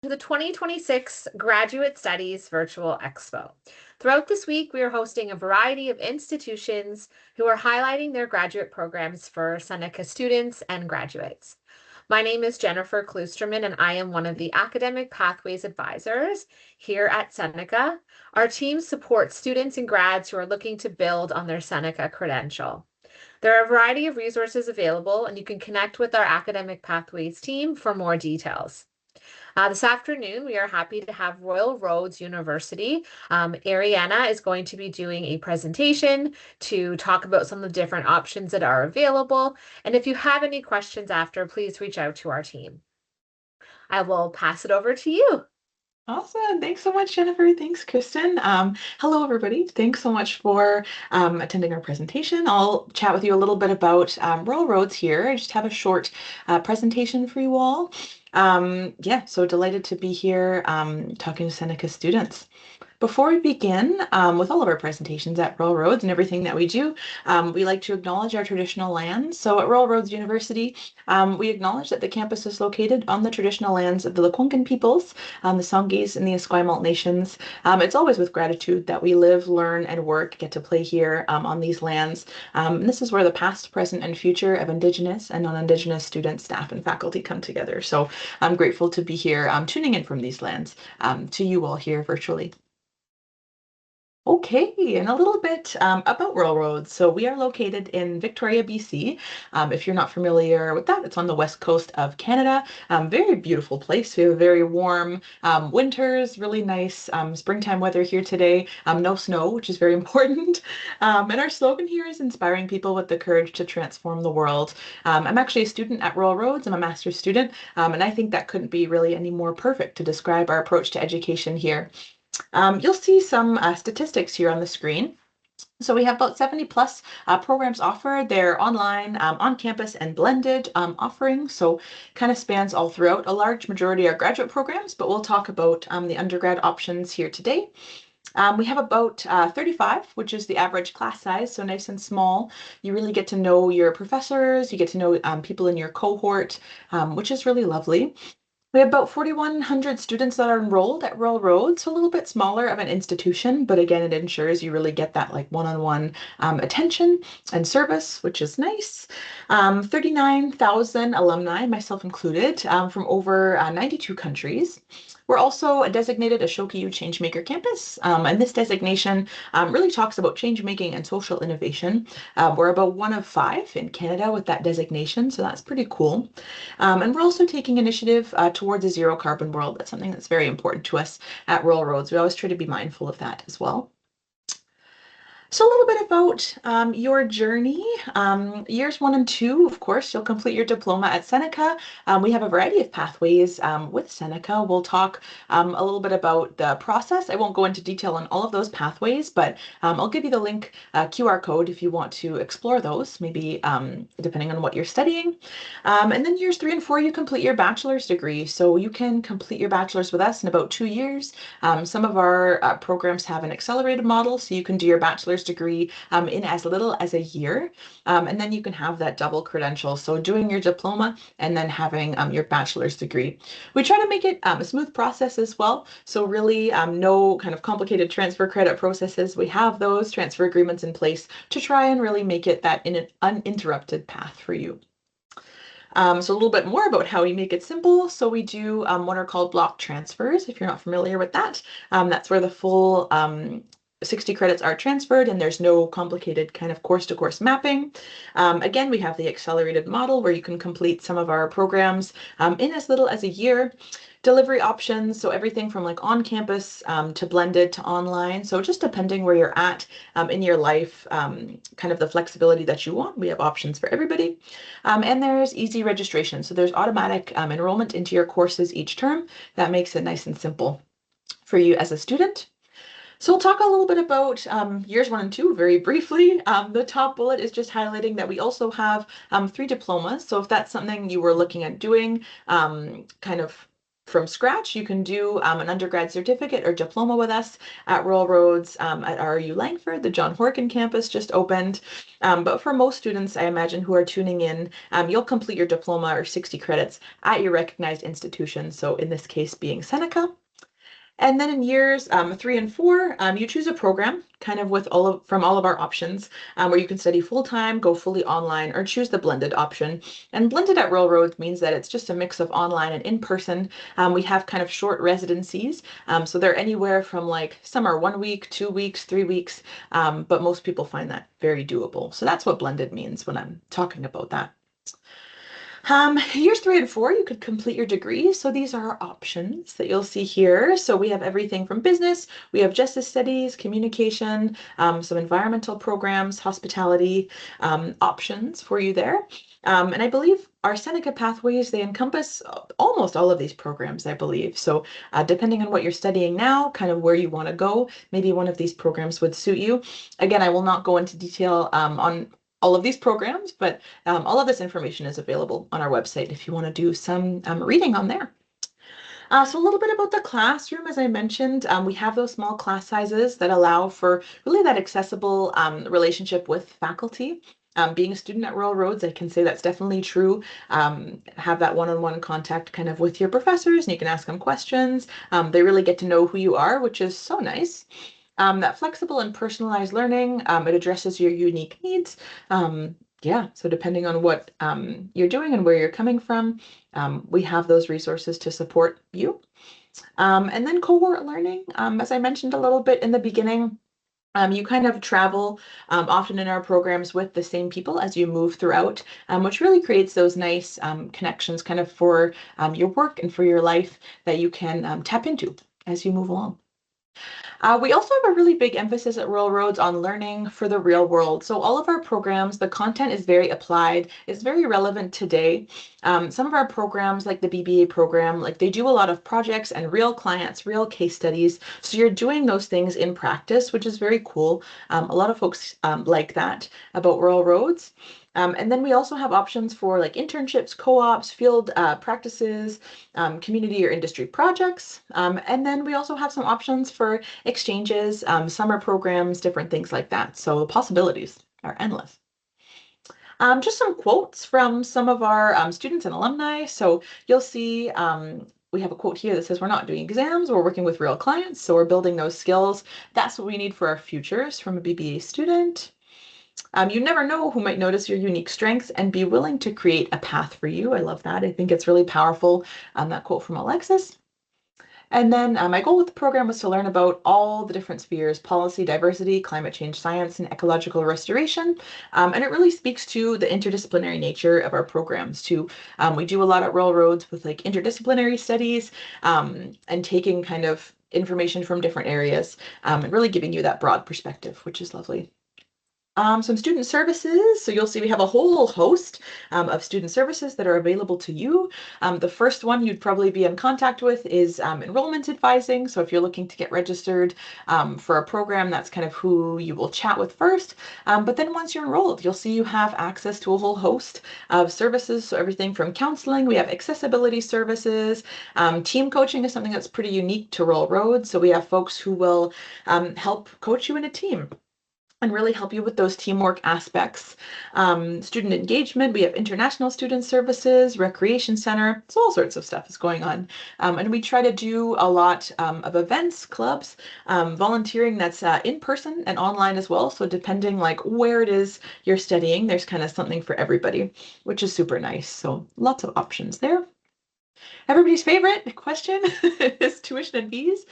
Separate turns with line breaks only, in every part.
to the 2026 Graduate Studies Virtual Expo. Throughout this week, we are hosting a variety of institutions who are highlighting their graduate programs for Seneca students and graduates. My name is Jennifer Kloosterman, and I am one of the Academic Pathways Advisors here at Seneca. Our team supports students and grads who are looking to build on their Seneca credential. There are a variety of resources available, and you can connect with our Academic Pathways team for more details. This afternoon, we are happy to have Royal Roads University. Ariana is going to be doing a presentation to talk about some of the different options that are available. And if you have any questions after, please reach out to our team. I will pass it over to you.
Awesome. Thanks so much, Jennifer. Thanks, Kristen. Hello, everybody. Thanks so much for attending our presentation. I'll chat with you a little bit about Royal Roads here. I just have a short presentation for you all. Yeah, so delighted to be here talking to Seneca students. Before we begin with all of our presentations at Royal Roads and everything that we do, we like to acknowledge our traditional lands. So at Royal Roads University, we acknowledge that the campus is located on the traditional lands of the Lekwungen peoples, the Songhees and the Esquimalt nations. It's always with gratitude that we live, learn, and work, get to play here on these lands. And this is where the past, present, and future of Indigenous and non-Indigenous students, staff, and faculty come together. So I'm grateful to be here tuning in from these lands to you all here virtually. Okay, and a little bit about Royal Roads. So we are located in Victoria, BC. If you're not familiar with that, it's on the west coast of Canada. Very beautiful place. We have very warm winters, really nice springtime weather here today. No snow, which is very important. And our slogan here is inspiring people with the courage to transform the world. I'm actually a student at Royal Roads. I'm a master's student, and I think that couldn't be really any more perfect to describe our approach to education here. You'll see some statistics here on the screen. So we have about 70 plus programs offered. They're online, on campus, and blended offerings. So kind of spans all throughout. A large majority are graduate programs, but we'll talk about the undergrad options here today. We have about 35, which is the average class size, so nice and small. You really get to know your professors, you get to know people in your cohort, which is really lovely. We have about 4,100 students that are enrolled at Royal Roads, so a little bit smaller of an institution, but again, it ensures you really get that like one-on-one attention and service, which is nice. 39,000 alumni, myself included, from over 92 countries. We're also designated a Shoki-U Changemaker campus, and this designation really talks about change making and social innovation. We're about one of 5 in Canada with that designation, so that's pretty cool. And we're also taking initiative towards a zero carbon world. That's something that's very important to us at Royal Roads. We always try to be mindful of that as well. So a little bit about your journey. Years 1 and 2, of course, you'll complete your diploma at Seneca. We have a variety of pathways with Seneca. We'll talk a little bit about the process. I won't go into detail on all of those pathways, but I'll give you the link QR code if you want to explore those, maybe depending on what you're studying. And then years 3 and 4, you complete your bachelor's degree. So you can complete your bachelor's with us in about 2 years. Some of our programs have an accelerated model, so you can do your bachelor's degree in as little as a year, and then you can have that double credential, so doing your diploma and then having your bachelor's degree. We try to make it a smooth process as well, so really no kind of complicated transfer credit processes. We have those transfer agreements in place to try and really make it that in an uninterrupted path for you. So a little bit more about how we make it simple. So we do what are called block transfers, if you're not familiar with that. That's where the full 60 credits are transferred and there's no complicated kind of course-to-course mapping. Again, we have the accelerated model where you can complete some of our programs in as little as a year. Delivery options, so everything from like on campus to blended to online. So just depending where you're at in your life, kind of the flexibility that you want, we have options for everybody. And there's easy registration. So there's automatic enrollment into your courses each term. That makes it nice and simple for you as a student. So we'll talk a little bit about years 1 and 2 very briefly. The top bullet is just highlighting that we also have 3 diplomas. So if that's something you were looking at doing, kind of from scratch, you can do an undergrad certificate or diploma with us at Rural Roads at RU Langford. The John Horkin campus just opened. But for most students, I imagine, who are tuning in, you'll complete your diploma or 60 credits at your recognized institution. So in this case being Seneca. And then in years 3 and 4, you choose a program kind of with from all of our options where you can study full time, go fully online, or choose the blended option. And blended at Railroads means that it's just a mix of online and in person. We have kind of short residencies, so they're anywhere from like some are 1 week, 2 weeks, 3 weeks, but most people find that very doable. So that's what blended means when I'm talking about that. Years 3 and 4, you could complete your degree. So these are our options that you'll see here. So we have everything from business, we have justice studies, communication, some environmental programs, hospitality options for you there. And I believe our Seneca pathways, they encompass almost all of these programs, I believe. So depending on what you're studying now, kind of where you want to go, maybe one of these programs would suit you. Again, I will not go into detail on all of these programs, but all of this information is available on our website if you want to do some reading on there. So a little bit about the classroom, as I mentioned, we have those small class sizes that allow for really that accessible relationship with faculty. Being a student at Rural Roads, I can say that's definitely true. Have that one-on-one contact kind of with your professors, and you can ask them questions. They really get to know who you are, which is so nice. That flexible and personalized learning, it addresses your unique needs. Yeah, so depending on what you're doing and where you're coming from, we have those resources to support you. And then cohort learning, as I mentioned a little bit in the beginning, you kind of travel often in our programs with the same people as you move throughout, which really creates those nice connections kind of for your work and for your life that you can tap into as you move along. We also have a really big emphasis at Rural Roads on learning for the real world. So all of our programs, the content is very applied, it's very relevant today. Some of our programs, like the BBA program, like they do a lot of projects and real clients, real case studies. So you're doing those things in practice, which is very cool. A lot of folks like that about Rural Roads. And then we also have options for like internships, co-ops, field practices, community or industry projects. And then we also have some options for exchanges, summer programs, different things like that. So the possibilities are endless. Just some quotes from some of our students and alumni. So you'll see we have a quote here that says, "We're not doing exams, we're working with real clients, so we're building those skills. That's what we need for our futures," from a BBA student. You never know who might notice your unique strengths and be willing to create a path for you. I love that. I think it's really powerful. That quote from Alexis. And then my goal with the program was to learn about all the different spheres: policy, diversity, climate change science, and ecological restoration. And it really speaks to the interdisciplinary nature of our programs too. We do a lot at Rural Roads with like interdisciplinary studies and taking kind of information from different areas and really giving you that broad perspective, which is lovely. Some student services. So you'll see we have a whole host of student services that are available to you. The first one you'd probably be in contact with is enrollment advising. So if you're looking to get registered for a program, that's kind of who you will chat with first. But then once you're enrolled, you'll see you have access to a whole host of services. So everything from counseling, we have accessibility services. Team coaching is something that's pretty unique to Rural Roads. So we have folks who will help coach you in a team and really help you with those teamwork aspects. Student engagement, we have international student services, recreation center, so all sorts of stuff is going on. And we try to do a lot of events, clubs, volunteering that's in person and online as well. So depending like where it is you're studying, there's kind of something for everybody, which is super nice. So lots of options there. Everybody's favorite question is tuition and fees.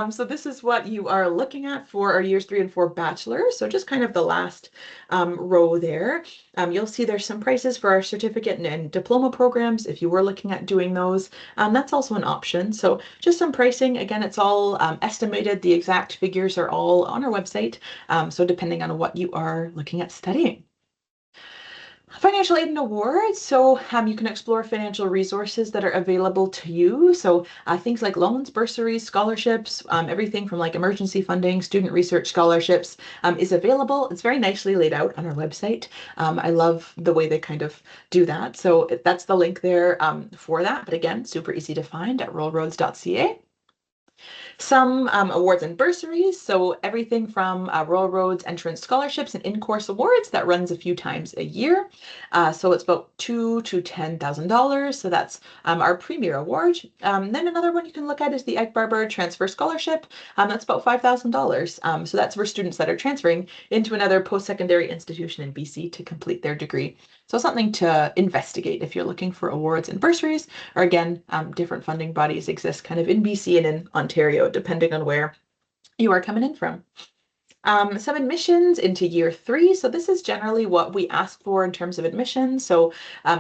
So this is what you are looking at for our years 3 and 4 bachelors. So just kind of the last row there. You'll see there's some prices for our certificate and diploma programs if you were looking at doing those. That's also an option. So just some pricing. Again, it's all estimated. The exact figures are all on our website. So depending on what you are looking at studying. Financial aid and awards. So you can explore financial resources that are available to you. So things like loans, bursaries, scholarships, everything from like emergency funding, student research scholarships is available. It's very nicely laid out on our website. I love the way they kind of do that. So that's the link there for that. But again, super easy to find at rollroads.ca. Some awards and bursaries, so everything from Royal Roads entrance scholarships and in-course awards that runs a few times a year. So it's about $2,000 to $10,000. So that's our premier award. Then another one you can look at is the Egg Barber Transfer Scholarship. That's about $5,000. So that's for students that are transferring into another post-secondary institution in BC to complete their degree. So something to investigate if you're looking for awards and bursaries, or again, different funding bodies exist kind of in BC and in Ontario, depending on where you are coming in from. Some admissions into year 3. So this is generally what we ask for in terms of admissions. So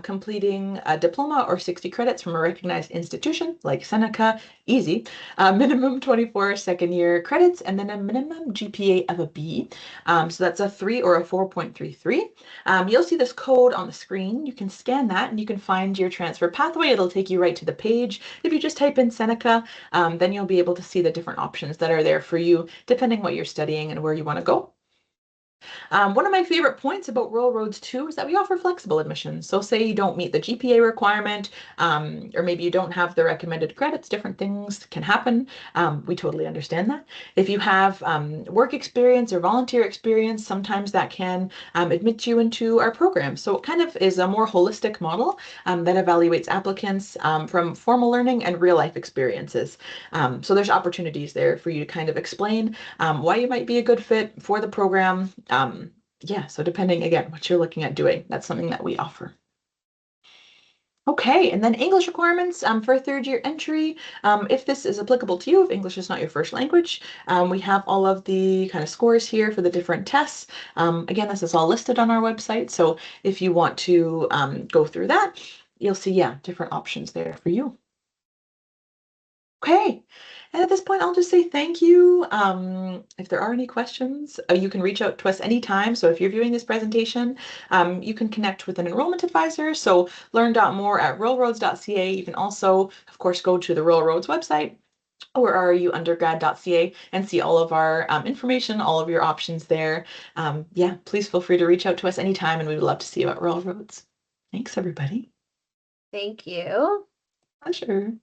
completing a diploma or 60 credits from a recognized institution like Seneca, easy. Minimum 24 second year credits, and then a minimum GPA of a B. So that's a 3 or a 4.33. You'll see this code on the screen. You can scan that and you can find your transfer pathway. It'll take you right to the page. If you just type in Seneca, then you'll be able to see the different options that are there for you, depending what you're studying and where you want to go. One of my favorite points about Rural Roads too is that we offer flexible admissions. So say you don't meet the GPA requirement, or maybe you don't have the recommended credits, different things can happen. We totally understand that. If you have work experience or volunteer experience, sometimes that can admit you into our program. So it kind of is a more holistic model that evaluates applicants from formal learning and real life experiences. So there's opportunities there for you to kind of explain why you might be a good fit for the program. Yeah, so depending again what you're looking at doing, that's something that we offer. Okay, and then English requirements for third year entry. If this is applicable to you, if English is not your first language, we have all of the kind of scores here for the different tests. Again, this is all listed on our website, so if you want to go through that, you'll see, yeah, different options there for you. Okay. And at this point, I'll just say thank you. If there are any questions, you can reach out to us anytime. So if you're viewing this presentation, you can connect with an enrollment advisor. So learn more at railroads.ca. You can also, of course, go to the Rural Roads website or ruundergrad.ca and see all of our information, all of your options there. Yeah, please feel free to reach out to us anytime, and we would love to see you at Rural Roads. Thanks, everybody.
Thank you.
Pleasure.